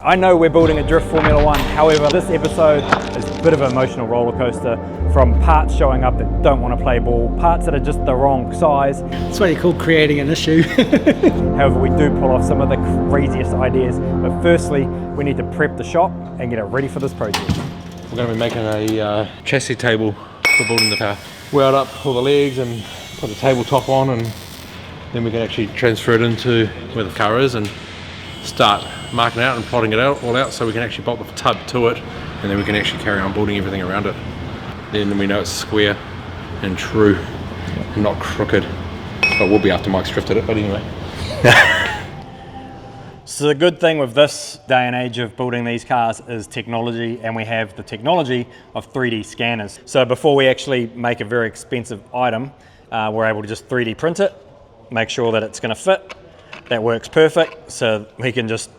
I know we're building a Drift Formula One, however this episode is a bit of an emotional roller coaster, from parts showing up that don't want to play ball, parts that are just the wrong size. That's what you call creating an issue. However, we do pull off some of the craziest ideas, but firstly we need to prep the shop and get it ready for this project. We're going to be making a chassis table for building the car. Weld up all the legs and put the tabletop on, and then we can actually transfer it into where the car is and start marking out and plotting it all out so we can actually bolt the tub to it, and then we can actually carry on building everything around it. Then we know it's square and true and not crooked. But we'll be after Mike's drifted it, but anyway. So the good thing with this day and age of building these cars is technology, and we have the technology of 3D scanners. So before we actually make a very expensive item, we're able to just 3D print it, make sure that it's going to fit. That works perfect, so we can just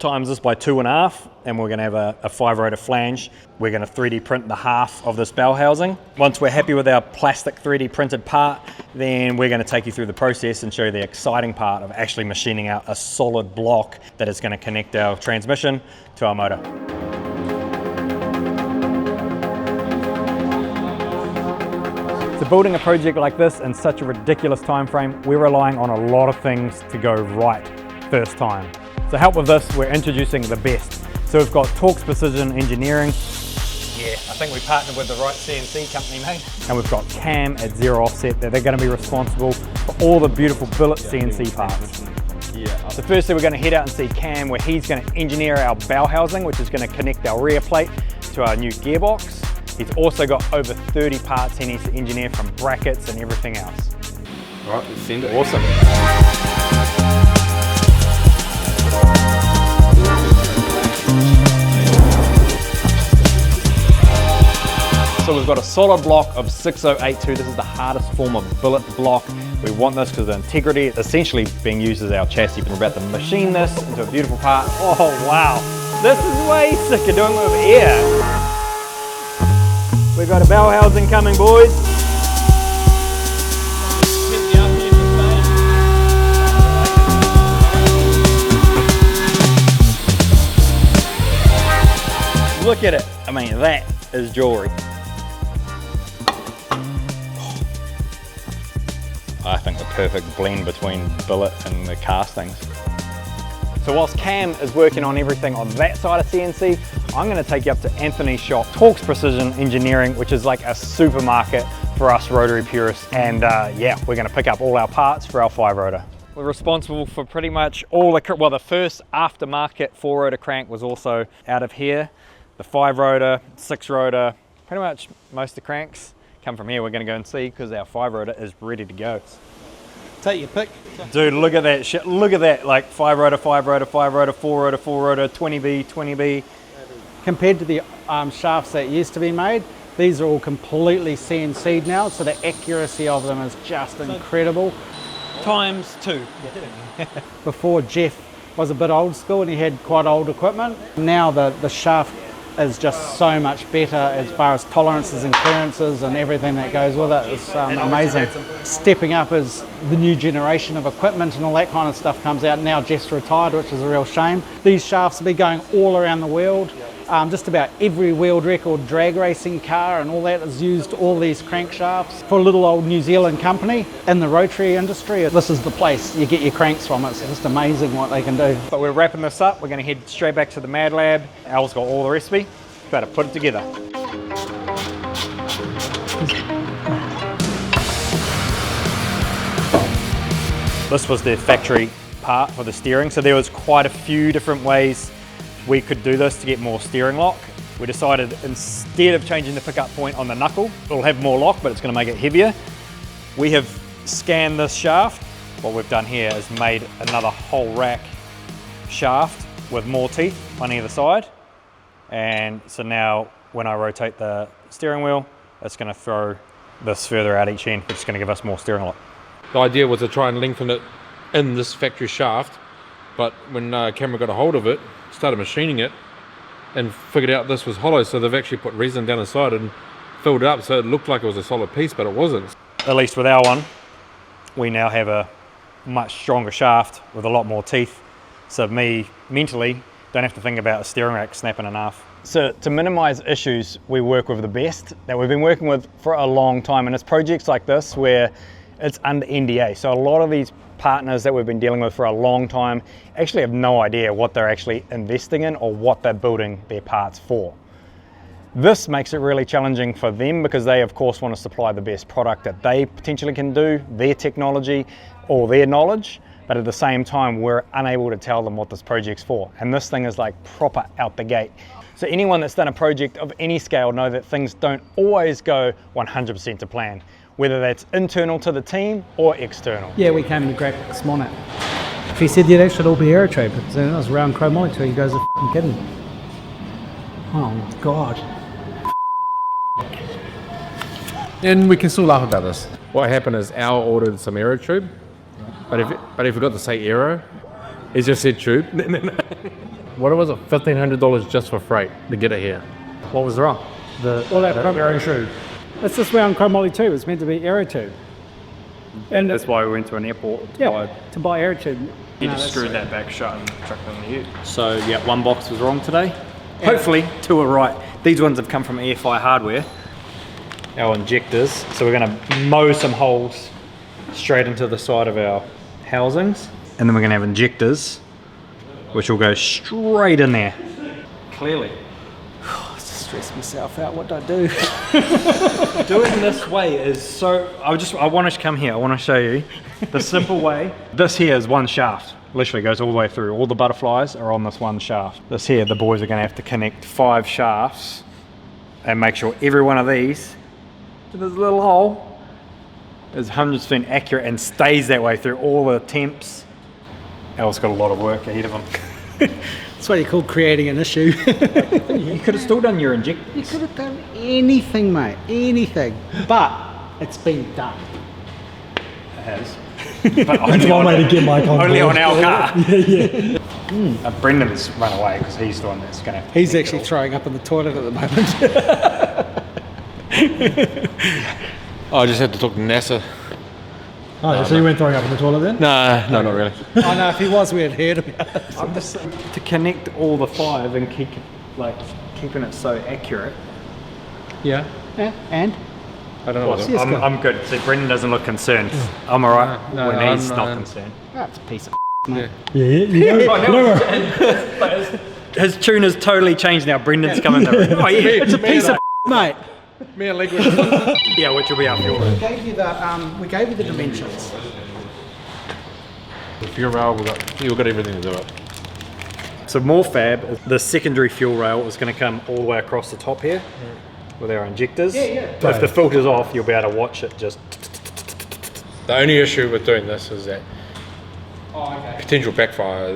times this by 2.5, and we're going to have a 5-rotor flange. We're going to 3D print the half of this bell housing. Once we're happy with our plastic 3D printed part, then we're going to take you through the process and show you the exciting part of actually machining out a solid block that is going to connect our transmission to our motor. So building a project like this in such a ridiculous time frame, we're relying on a lot of things to go right first time. To help with this, we're introducing the best. So we've got Torx Precision Engineering. Yeah, I think we partnered with the right CNC company, mate. And we've got Cam at Zero Offset, that they're going to be responsible for all the beautiful billet CNC parts. So firstly, we're going to head out and see Cam, where he's going to engineer our bell housing, which is going to connect our rear plate to our new gearbox. He's also got over 30 parts he needs to engineer, from brackets and everything else. All right, let's send it. Awesome. So we've got a solid block of 6082. This is the hardest form of billet block. We want this because the integrity is essentially being used as our chassis. We're about to machine this into a beautiful part. Oh wow, this is way sicker doing it with air. We've got a bell housing coming, boys. Look at it. I mean, that is jewelry. I think the perfect blend between billet and the castings. So whilst Cam is working on everything on that side of CNC, I'm going to take you up to Anthony's shop, Torx Precision Engineering, which is like a supermarket for us rotary purists. And yeah, we're going to pick up all our parts for our 5-rotor. We're responsible for pretty much all the, well, the first aftermarket 4-rotor crank was also out of here. The 5-rotor, 6-rotor, pretty much most of the cranks come from here. We're going to go and see, because our 5-rotor is ready to go. Take your pick. Dude, look at that shit. Look at that, like 5-rotor, 5-rotor, 5-rotor, 4-rotor, 4-rotor, 20B, 20B. Compared to the shafts that used to be made, these are all completely CNC'd now, so the accuracy of them is just incredible. Times 2. Before, Jeff was a bit old school and he had quite old equipment. Now the shaft is just so much better as far as tolerances and clearances and everything that goes with it. It's amazing. Stepping up as the new generation of equipment and all that kind of stuff comes out. Now Jeff's retired, which is a real shame. These shafts will be going all around the world. Just about every wheeled record drag racing car and all that has used all these crankshafts. For a little old New Zealand company in the rotary industry, this is the place you get your cranks from. It's just amazing what they can do. But we're wrapping this up. We're going to head straight back to the Mad Lab. Al's got all the recipe. Better put it together. This was the factory part for the steering. So there was quite a few different ways we could do this to get more steering lock. We decided, instead of changing the pickup point on the knuckle, it'll have more lock, but it's going to make it heavier. We have scanned this shaft. What we've done here is made another whole rack shaft with more teeth on either side. And so now when I rotate the steering wheel, it's going to throw this further out each end, which is going to give us more steering lock. The idea was to try and lengthen it in this factory shaft, but when Cameron got a hold of it, started machining it, and figured out this was hollow, so they've actually put resin down inside and filled it up so it looked like it was a solid piece, but it wasn't. At least with our one, we now have a much stronger shaft with a lot more teeth. So me, mentally, Don't have to think about a steering rack snapping in half. So to minimize issues, we work with the best that we've been working with for a long time, and it's projects like this where it's under NDA. So a lot of these partners that we've been dealing with for a long time actually have no idea what they're actually investing in or what they're building their parts for. This makes it really challenging for them because they of course want to supply the best product that they potentially can do, their technology or their knowledge, but at the same time we're unable to tell them what this project's for. And this thing is like proper out the gate. So anyone that's done a project of any scale know that things don't always go 100% to plan, whether that's internal to the team or external. Yeah, we came to Greg this morning. If he said that it should all be Aerotrade, but then it was round chromoly too, he goes, "Are you kidding?" Oh God. And we can still laugh about this. What happened is Al ordered some aero tube, but he forgot to say aero. He just said tube. What was it? $1,500 just for freight to get it here. What was wrong? All that aero tube. It's this round chromoly tube. It's meant to be aero tube. And That's why we went to an airport to buy aero tube. You just screwed that back shut and chucked it on the U. So yeah, one box was wrong today. Hopefully two are right. These ones have come from EFI Hardware. Our injectors. So we're going to mow some holes straight into the side of our housings. And then we're going to have injectors, which will go straight in there. Clearly. Stress myself out. What do I do? Doing this way is so. I want to come here. I want to show you the simple way. This here is one shaft. Literally goes all the way through. All the butterflies are on this one shaft. This here, the boys are going to have to connect 5 shafts and make sure every one of these to this little hole is 100% accurate and stays that way through all the temps. Al's got a lot of work ahead of him. That's what you call creating an issue. You could have still done your inject. You could have done anything, mate. Anything. But it's been done. It has. But only one way to get my content. Only on our car. Brendan's run away because he's the one that's going to. He's actually throwing up in the toilet at the moment. I just had to talk to NASA. Oh, so you weren't throwing up in the toilet then? No, not really. I know, if he was, we'd heard about it. I'm just to connect all the 5 and keeping it so accurate. Yeah. Yeah, and? I don't know. I'm good. See, Brendan doesn't look concerned. I'm alright when he's not concerned. That's a piece of mate. But his tune has totally changed now. Brendan's coming to it. Oh yeah, It's a piece of mate. Me and Legwood. Yeah, which will be our fuel. We gave you the dimensions. The fuel rail, we've got everything to do it. So more fab, the secondary fuel rail is going to come all the way across the top here with our injectors. If the filter's off, you'll be able to watch it just. The only issue with doing this is that potential backfire,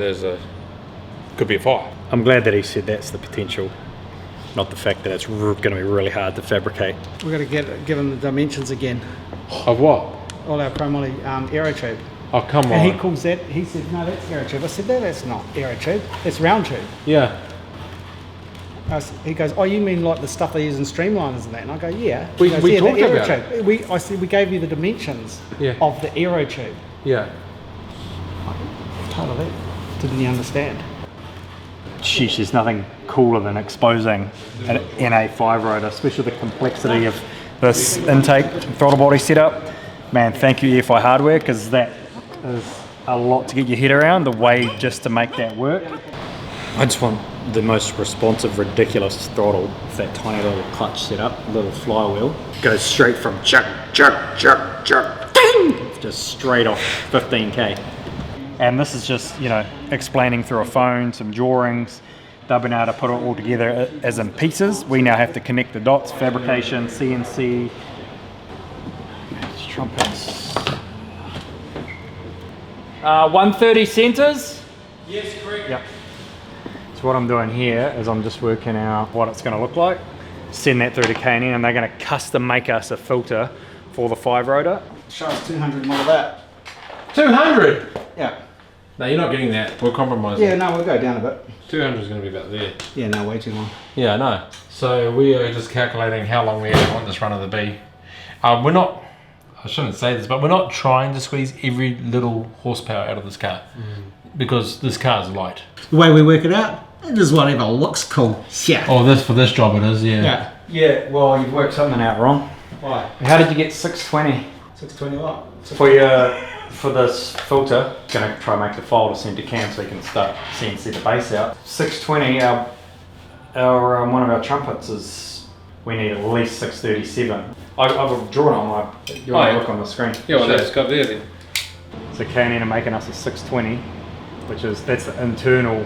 could be a fire. I'm glad that he said that's the potential, not the fact that it's going to be really hard to fabricate. We're going to give him the dimensions again. Of what? All our chromoly aero tube. Oh, come on. And he calls that, he said, no, that's aero tube. I said, no, that's not aero tube, it's round tube. Yeah. He goes, oh, you mean like the stuff they use in streamliners and that? And I go, yeah. We goes, talked the aero about tube. I said, we gave you the dimensions of the aero tube. Yeah. I told her that. Didn't he understand? Sheesh, there's nothing cooler than exposing an NA5 rotor, especially the complexity of this intake throttle body setup. Man, thank you EFI Hardware, because that is a lot to get your head around, the way just to make that work. I just want the most responsive, ridiculous throttle with that tiny little clutch setup, little flywheel. Goes straight from chuck, chuck, chuck, chuck, ding! Just straight off 15k. And this is just, explaining through a phone, some drawings. They've been able to put it all together as in pieces. We now have to connect the dots, fabrication, CNC, trumpets. 130 centers? Yes, correct. Yep. So what I'm doing here is I'm just working out what it's going to look like. Send that through to K&N and they're going to custom make us a filter for the 5 rotor. Show us 200 more of that. 200? Yeah. No, you're not getting that. We're compromising. Yeah, no, we'll go down a bit. 200 is going to be about there. Yeah, no, way too long. Yeah, I know. So we are just calculating how long we actually want this runner to be. We're not, I shouldn't say this, but we're not trying to squeeze every little horsepower out of this car because this car is light. The way we work it out, Just whatever looks cool. Yeah. Oh, this for this job it is, yeah. Yeah. Yeah, well, you've worked something out wrong. Why? How did you get 620? 620 what? For this filter, gonna try and make the file to send to Cam so you can start CNC the base out. 620, our one of our trumpets is, we need at least 637. I've drawn on my, you want to look on the screen. Yeah, well, that's got there then. So K&N are making us a 620, which is, that's the internal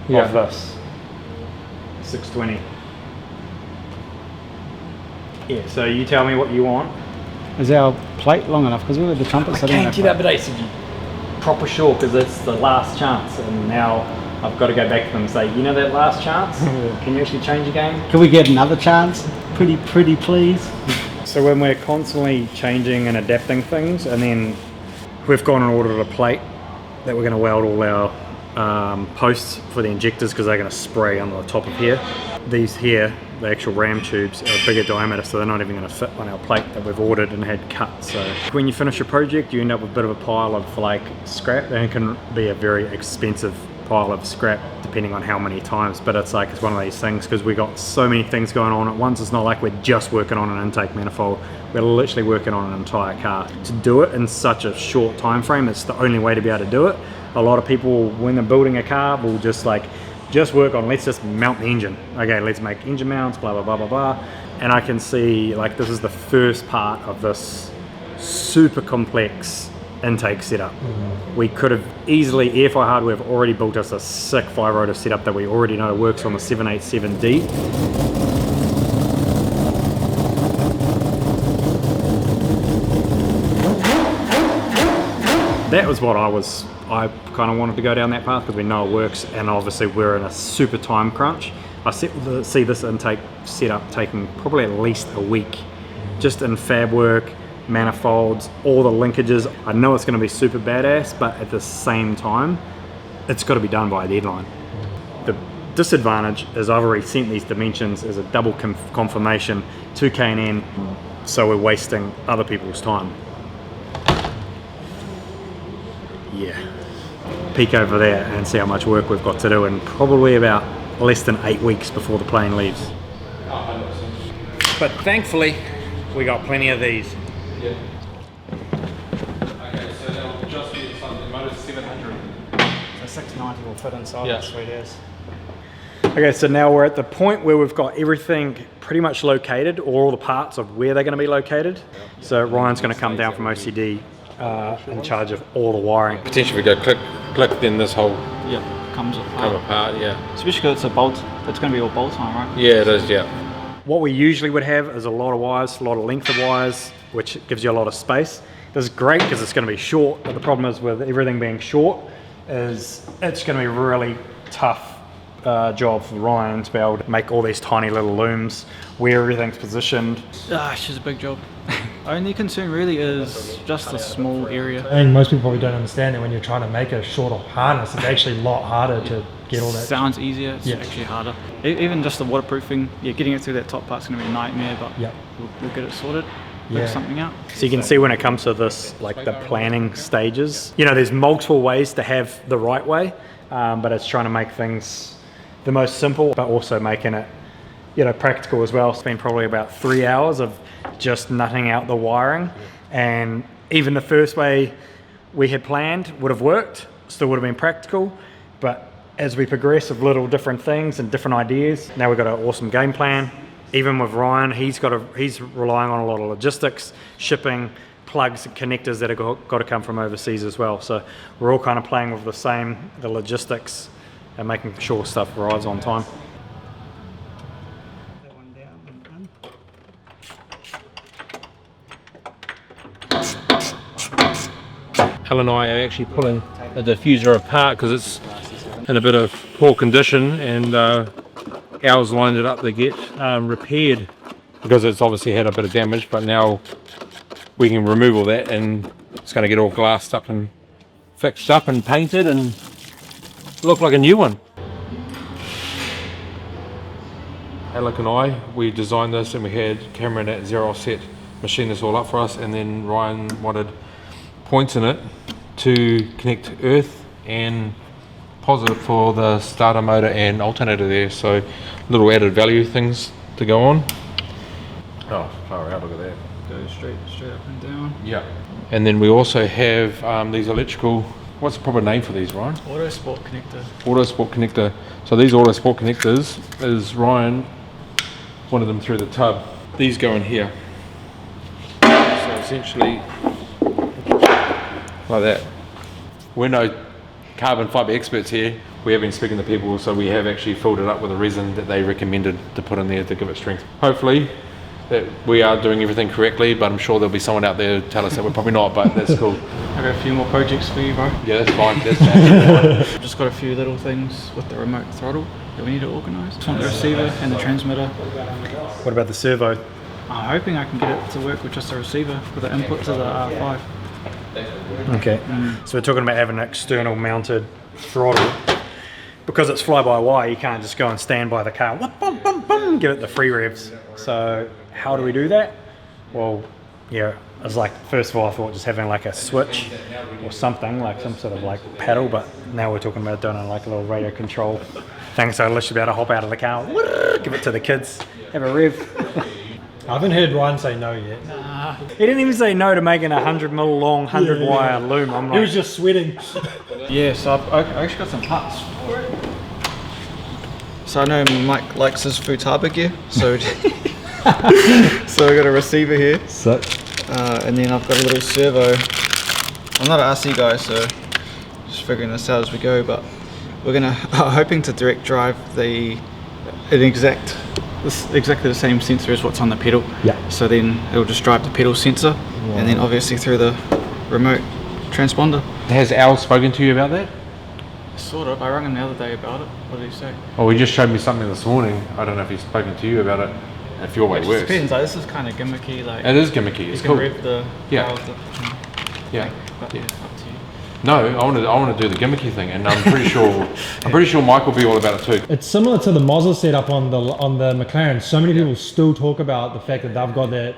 of this. 620. Yeah, so you tell me what you want. Is our plate long enough? Because we had the trumpet sitting in Came to you the other day, said you proper sure because it's the last chance, and now I've got to go back to them and say, you know that last chance? Can you actually change the game? Can we get another chance? Pretty please. So when we're constantly changing and adapting things, and then we've gone and ordered a plate that we're going to weld all our posts for the injectors because they're going to spray on the top of here. These here, the actual ram tubes, are a bigger diameter, so they're not even going to fit on our plate that we've ordered and had cut. So when you finish a project, you end up with a bit of a pile of like scrap, and it can be a very expensive pile of scrap depending on how many times, but it's like, it's one of these things because we got so many things going on at once. It's not like we're just working on an intake manifold, we're literally working on an entire car. To do it in such a short time frame, it's the only way to be able to do it. A lot of people, when they're building a car, will just work on, let's just mount the engine. Okay, let's make engine mounts, blah, blah, blah, blah, blah. And I can see, like, this is the first part of this super complex intake setup. We could have easily, Airfire Hardware have already built us a sick 5-rotor setup that we already know works on the 787D. That was what I kind of wanted to go down that path because we know it works, and obviously we're in a super time crunch. I see this intake setup taking probably at least a week, just in fab work, manifolds, all the linkages. I know it's going to be super badass, but at the same time, it's got to be done by a deadline. The disadvantage is I've already sent these dimensions as a double confirmation to K&N, so we're wasting other people's time. Yeah, peek over there and see how much work we've got to do in probably about less than 8 weeks before the plane leaves. But thankfully, we got plenty of these. Yeah. Okay, so that'll just be something, motor 700. So 690 will fit inside. Yeah. Sweet as. Okay, so now we're at the point where we've got everything pretty much located, or all the parts of where they're going to be located. So Ryan's going to come down from OCD in charge of all the wiring. Potentially if we go click, then this whole Comes come apart, yeah. Especially because it's a bolt. It's going to be all bolt on, right? Yeah, it is, yeah. What we usually would have is a lot of wires, a lot of length of wires, which gives you a lot of space. This is great because it's going to be short, but the problem is with everything being short is it's going to be really tough job for Ryan to be able to make all these tiny little looms, where everything's positioned. It's just a big job. Only concern really is just a small area. I think most people probably don't understand that when you're trying to make a shorter harness, it's actually a lot harder to get all that. Sounds easier, it's actually harder. Even just the waterproofing, getting it through that top part's going to be a nightmare, but we'll get it sorted. Figure something out. So you can see when it comes to this, like the planning stages, you know, there's multiple ways to have the right way, but it's trying to make things the most simple, but also making it, you know, practical as well. Spent probably about 3 hours of just nutting out the wiring, and even the first way we had planned would have worked, still would have been practical, but as we progress with little different things and different ideas, now we've got an awesome game plan. Even with Ryan, he's relying on a lot of logistics, shipping, plugs and connectors that have got to come from overseas as well. So we're all kind of playing with the logistics and making sure stuff arrives on time. Helen and I are actually pulling the diffuser apart because it's in a bit of poor condition, and Al's lined it up to get repaired because it's obviously had a bit of damage, but now we can remove all that and it's going to get all glassed up and fixed up and painted and look like a new one. Alec and I, we designed this and we had Cameron at Zero Offset machine this all up for us, and then Ryan wanted points in it to connect earth and positive for the starter motor and alternator there, so little added value things to go on. Oh, far out, look at that. Go straight up and down. Yeah. And then we also have these electrical, what's the proper name for these, Ryan? Auto sport connector. Auto sport connector. So these auto sport connectors is Ryan wanted them through the tub. These go in here. So essentially like that. We're no carbon fibre experts here. We have been speaking to people, so we have actually filled it up with a resin that they recommended to put in there to give it strength. Hopefully that we are doing everything correctly, but I'm sure there'll be someone out there to tell us that we're probably not, but that's cool. I've got a few more projects for you, bro. Yeah, that's fine. That's fine. I've just got a few little things with the remote throttle that we need to organise. Just want the receiver and the transmitter. What about the servo? I'm hoping I can get it to work with just the receiver with the input to the R5. Okay, so we're talking about having an external mounted throttle. Because it's fly-by-wire, you can't just go and stand by the car, bum, bum, bum, give it the free revs. So how do we do that? Well, yeah, it's like, first of all, I thought just having like a switch or something, like some sort of like paddle, but now we're talking about doing like a little radio control thing, so I'll literally be able to hop out of the car, give it to the kids, have a rev. I haven't heard Ryan say no yet. He didn't even say no to making a 100mm long, 100 wire loom. I'm like, He was just sweating. Yeah, so I actually got some parts for it. So I know Mike likes his Futaba gear, so so I got a receiver here. And then I've got a little servo. I'm not an RC guy, so just figuring this out as we go, but we're hoping to direct drive exactly the same sensor as what's on the pedal. Yeah. So then it'll just drive the pedal sensor, and then obviously through the remote transponder. Has Al spoken to you about that? Sort of. I rang him the other day about it. What did he say? Well, he just showed me something this morning. I don't know if he's spoken to you about it. If your way It works. depends. Like, this is kind of gimmicky. Like It is gimmicky. It's you can cool. rev the Yeah. power of the, Yeah. but Yeah. up to you. No, I want to do the gimmicky thing, and I'm pretty sure Mike will be all about it too. It's similar to the Mazda setup on the McLaren. So many people still talk about the fact that they've got that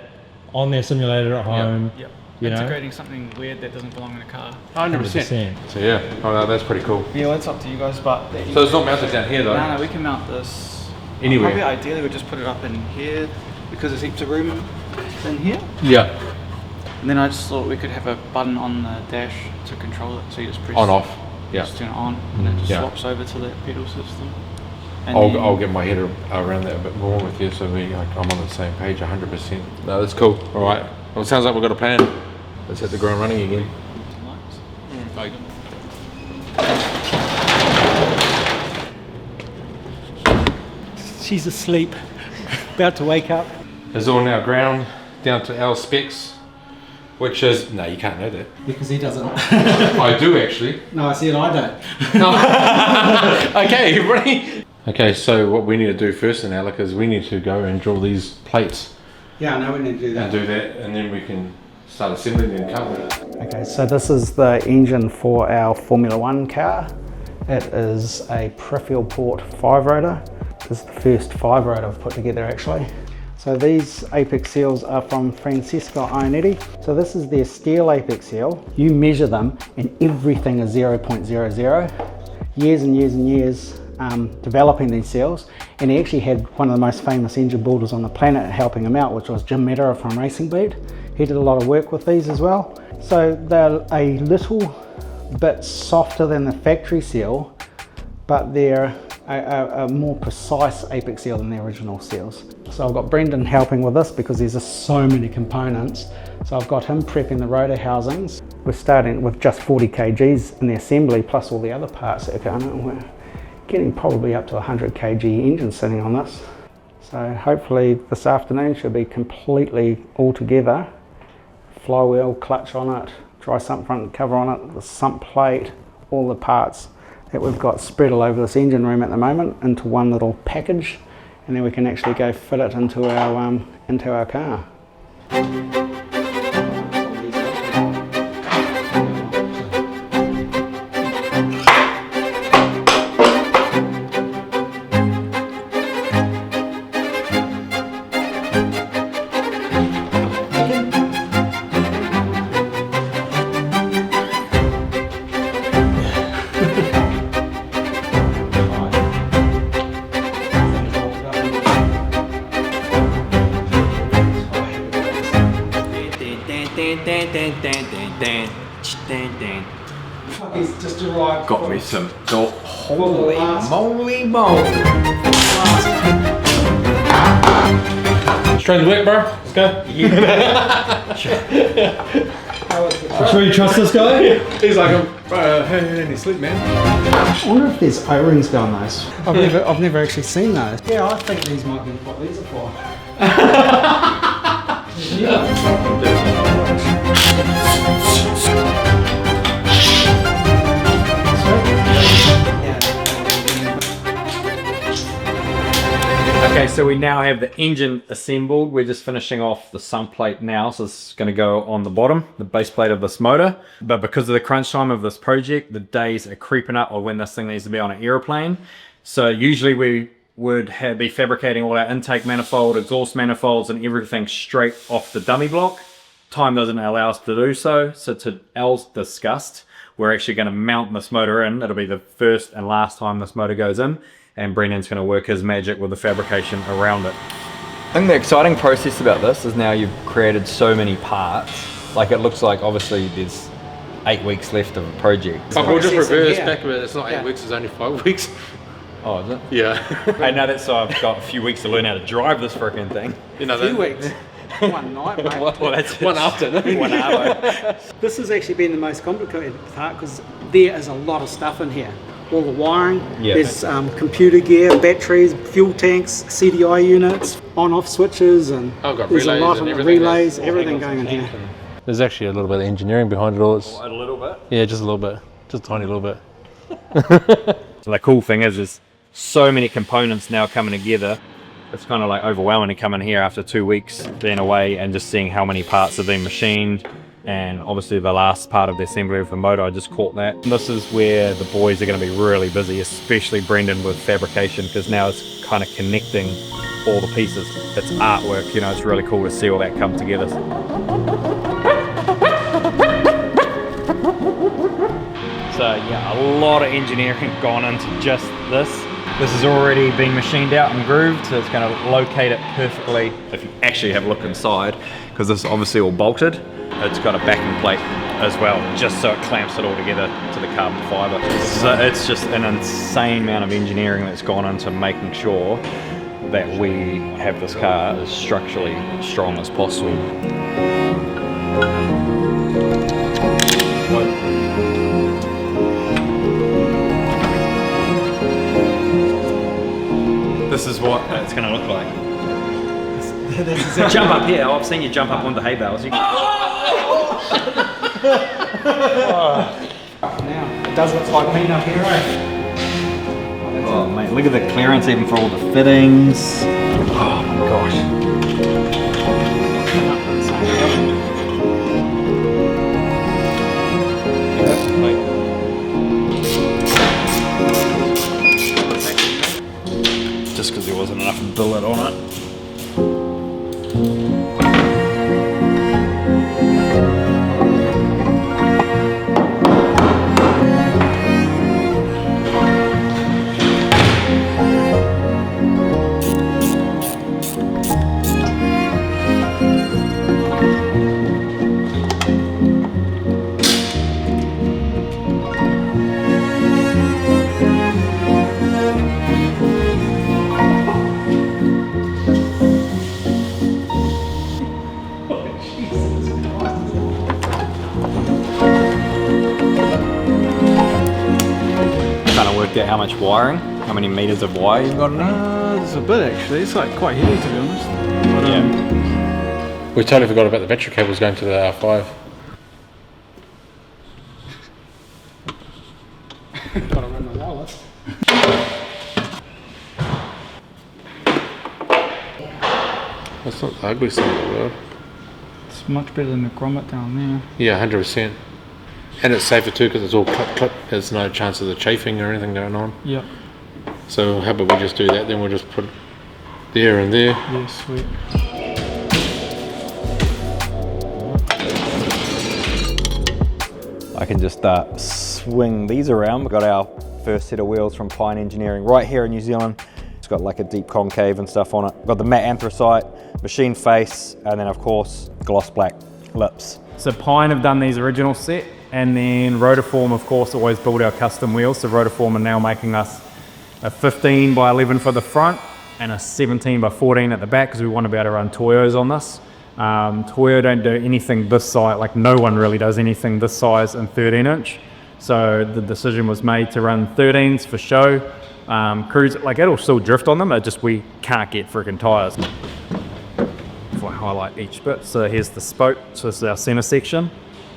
on their simulator at home. Yep. You know? Integrating something weird that doesn't belong in a car. 100%. So yeah, no, that's pretty cool. Yeah, well, it's up to you guys, but So it's not mounted down here though. no, we can mount this Anywhere. Probably ideally we'll just put it up in here because there's heaps of room in here. Yeah. And then I just thought we could have a button on the dash to control it, so you just press On off. Yeah. just turn it on, and it just Yeah. swaps over to that pedal system. And I'll get my head around that a bit more with you, so I'm on the same page 100%. No, that's cool. All right. Well, it sounds like we've got a plan. Let's hit the ground running again. Bye. She's asleep, about to wake up. It's all now ground down to our specs, which is no, you can't know that. Because he doesn't. I do actually. No, I said I don't. Okay, ready? Okay, so what we need to do first, and Alec, is we need to go and draw these plates Yeah, I know we need to do and do that, and then we can start assembling them. Can't we? Okay, so this is the engine for our Formula One car. It is a peripheral port 5-rotor. This is the first 5-rotor I've put together actually. So these apex seals are from Francesco Ionetti. So this is their steel apex seal. You measure them and everything is 0.00. Years and years and years developing these seals, and he actually had one of the most famous engine builders on the planet helping him out, which was Jim Meadow from Racing Beat. He did a lot of work with these as well. So they're a little bit softer than the factory seal, but they're a more precise apex seal than the original seals. So I've got Brendan helping with this because there's just so many components. So I've got him prepping the rotor housings. We're starting with just 40 kgs in the assembly plus all the other parts that are going on. We're getting probably up to 100 kg engine sitting on this. So hopefully this afternoon should be completely all together. Flywheel, clutch on it, dry sump front cover on it, the sump plate, all the parts that we've got spread all over this engine room at the moment into one little package, and then we can actually go fit it into our car. He's just arrived. Got me some. Oh, holy moly moly. Straight to work, bro. Let's go. I'm sure you trust this guy? He's like, hey, any sleep, man. I wonder if there's O-rings down those. I've never actually seen those. Yeah, I think these might be what these are for. Okay, so we now have the engine assembled. We're just finishing off the sump plate now, so it's going to go on the bottom, the base plate of this motor. But because of the crunch time of this project, the days are creeping up of when this thing needs to be on an aeroplane. So usually we would be fabricating all our intake manifold, exhaust manifolds, and everything straight off the dummy block. Time doesn't allow us to do so, so to Al's disgust, we're actually going to mount this motor in. It'll be the first and last time this motor goes in, and Brendan's going to work his magic with the fabrication around it. I think the exciting process about this is now you've created so many parts. Like it looks like obviously there's 8 weeks left of a project. We'll just reverse back a bit. It's not 8 weeks, it's only 5 weeks. Oh, is it? Yeah. Hey, now that's so I've got a few weeks to learn how to drive this freaking thing. You know, 2 weeks. One night, mate. Well, that's one after. One hour. This has actually been the most complicated part because there is a lot of stuff in here. All the wiring, there's computer gear, batteries, fuel tanks, CDI units, on-off switches, and I've got there's a relays lot and of everything. relays, everything going in here. There's actually a little bit of engineering behind it all. It's, A little bit. yeah, just a little bit. Just a tiny little bit. So the cool thing is there's so many components now coming together. It's kind of like overwhelming to come in here after 2 weeks being away and just seeing how many parts have been machined. And obviously the last part of the assembly of the motor, I just caught that. This is where the boys are going to be really busy, especially Brendan with fabrication, because now it's kind of connecting all the pieces. It's artwork, you know, it's really cool to see all that come together. So yeah, a lot of engineering gone into just this. This has already been machined out and grooved, so it's going to locate it perfectly. If you actually have a look inside, because this is obviously all bolted, it's got a backing plate as well, just so it clamps it all together to the carbon fiber. So it's just an insane amount of engineering that's gone into making sure that we have this car as structurally strong as possible. This is what it's going to look like. Jump up here. I've seen you jump up on the hay bales. Now, it does look like me up here, right? Oh mate, look at the clearance even for all the fittings. Oh my gosh. Just because there wasn't enough billet on it. Out how much wiring, how many meters of wire you've got in there? There's a bit actually. It's like quite heavy to be honest. But, Yeah. We totally forgot about the battery cables going to the R5. Gotta run my wireless. That's not the ugly side of the world. It's much better than the grommet down there. Yeah, 100%. And it's safer too because it's all clip. There's no chance of the chafing or anything going on. Yep. So how about we just do that? Then we'll just put there and there. Yeah, sweet. I can just swing these around. We've got our first set of wheels from Pine Engineering right here in New Zealand. It's got like a deep concave and stuff on it. Got the matte anthracite, machine face, and then of course gloss black lips. So Pine have done these original set, and then Rotaform, of course, always build our custom wheels. So Rotaform are now making us a 15 by 11 for the front and a 17 by 14 at the back, because we want to be able to run Toyos on this. Toyo don't do anything this size, like no one really does anything this size in 13 inch. So the decision was made to run 13s for show. Cruise, like it'll still drift on them, it just we can't get freaking tyres. If I highlight each bit, so here's the spoke, so this is our center section.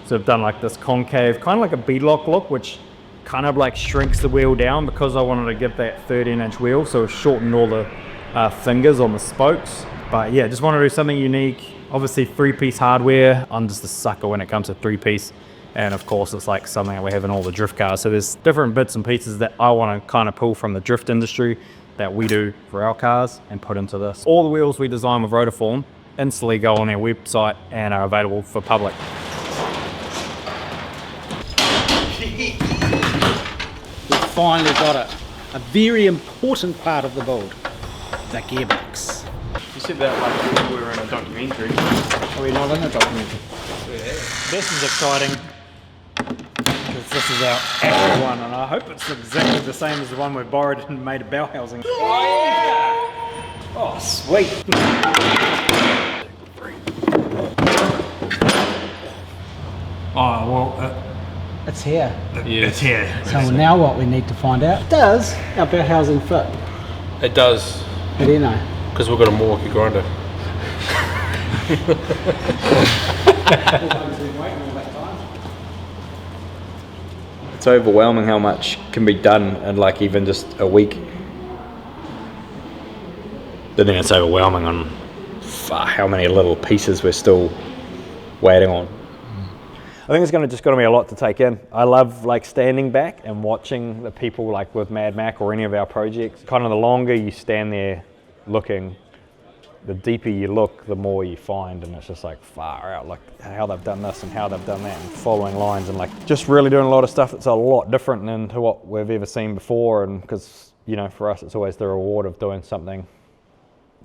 So I've done like this concave, kind of like a beadlock look, which kind of like shrinks the wheel down because I wanted to give that 13-inch wheel, so it shortened all the fingers on the spokes. But yeah, just want to do something unique. Obviously 3-piece hardware, I'm just a sucker when it comes to 3-piece. And of course it's like something that we have in all the drift cars. So there's different bits and pieces that I want to kind of pull from the drift industry that we do for our cars and put into this. All the wheels we design with Rotaform instantly go on our website and are available for public. We've finally got it. A very important part of the build, the gearbox. You said that like we were in a documentary. Are we not in a documentary? This is exciting because this is our actual one, and I hope it's exactly the same as the one we borrowed and made a bell housing. Oh, yeah! Oh, sweet. Oh, well, It's here. it's here. So now what we need to find out, does our bell housing fit? It does, How do you know? because we've got a Milwaukee grinder. It's overwhelming how much can be done in like even just a week. I think it's overwhelming on how many little pieces we're still waiting on. I think it's just going to be a lot to take in. I love like standing back and watching the people like with Mad Mac or any of our projects. Kind of the longer you stand there looking, the deeper you look, the more you find, and it's just like far out, like how they've done this and how they've done that, and following lines, and like just really doing a lot of stuff that's a lot different than to what we've ever seen before. And because, you know, for us it's always the reward of doing something,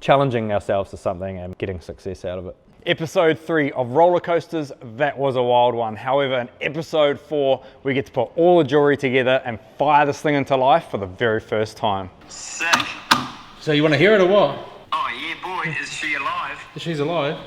challenging ourselves to something and getting success out of it. Episode 3 of roller coasters, that was a wild one. However, in episode 4, we get to put all the jewelry together and fire this thing into life for the very first time. Sick. So you want to hear it or what? Oh yeah, boy, is she alive? She's alive.